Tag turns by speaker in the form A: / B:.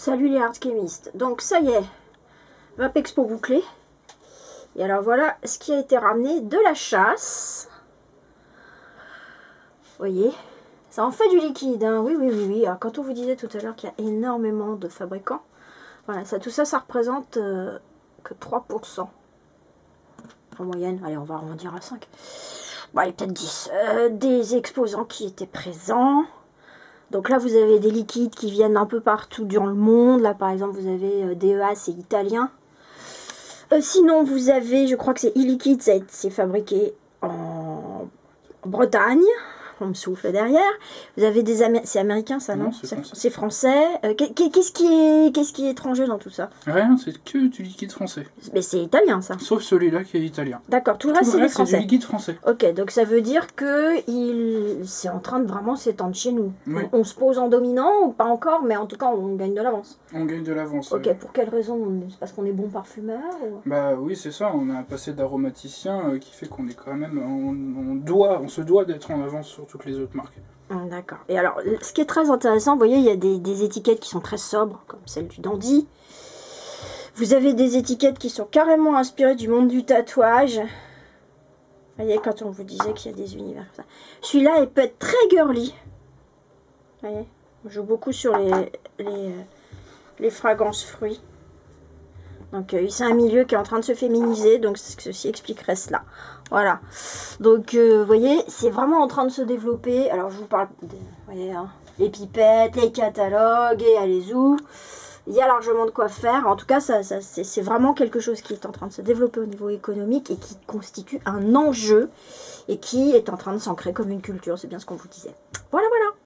A: Salut les hardchemistes. Donc ça y est, Vape Expo bouclé. Et alors voilà ce qui a été ramené de la chasse. Vous voyez, ça en fait du liquide, hein. Oui, oui, oui, oui. Alors, quand on vous disait tout à l'heure qu'il y a énormément de fabricants, voilà, ça, tout ça, ça représente que 3% en moyenne. Allez, on va arrondir à 5. Bon, allez, peut-être 10. Des exposants qui étaient présents. Donc là, vous avez des liquides qui viennent un peu partout dans le monde. Là, par exemple, vous avez DEA, c'est italien. Sinon, vous avez, je crois que c'est e-liquide, c'est fabriqué en Bretagne. On me souffle derrière. Vous avez des c'est américain ça, non? C'est français. Qu'est-ce qui est étranger dans tout ça?
B: Rien, c'est que du liquide français.
A: Mais c'est italien ça.
B: Sauf celui-là qui est italien.
A: D'accord, tout le reste c'est du français.
B: C'est du liquide français.
A: Ok, donc ça veut dire que c'est en train de vraiment s'étendre chez nous.
B: Oui.
A: On se pose en dominant ou pas encore, mais en tout cas on gagne de l'avance.
B: On gagne de l'avance.
A: Ok, pour quelle raison? C'est parce qu'on est bon parfumeur ou...
B: Bah oui, c'est ça, on a un passé d'aromaticien qui fait qu'on est quand même, on se doit d'être en avance sur toutes les autres marques.
A: D'accord. Et alors, ce qui est très intéressant, vous voyez, il y a des étiquettes qui sont très sobres, comme celle du Dandy. Vous avez des étiquettes qui sont carrément inspirées du monde du tatouage. Vous voyez, quand on vous disait qu'il y a des univers comme ça. Celui-là, il peut être très girly. Vous voyez, on joue beaucoup sur les fragrances fruits. Donc, c'est un milieu qui est en train de se féminiser, donc ceci expliquerait cela. Voilà. Donc, vous voyez, c'est vraiment en train de se développer. Alors, je vous parle, vous voyez, hein, les pipettes, les catalogues, et allez où. Il y a largement de quoi faire. En tout cas, c'est vraiment quelque chose qui est en train de se développer au niveau économique et qui constitue un enjeu et qui est en train de s'ancrer comme une culture. C'est bien ce qu'on vous disait. Voilà, voilà.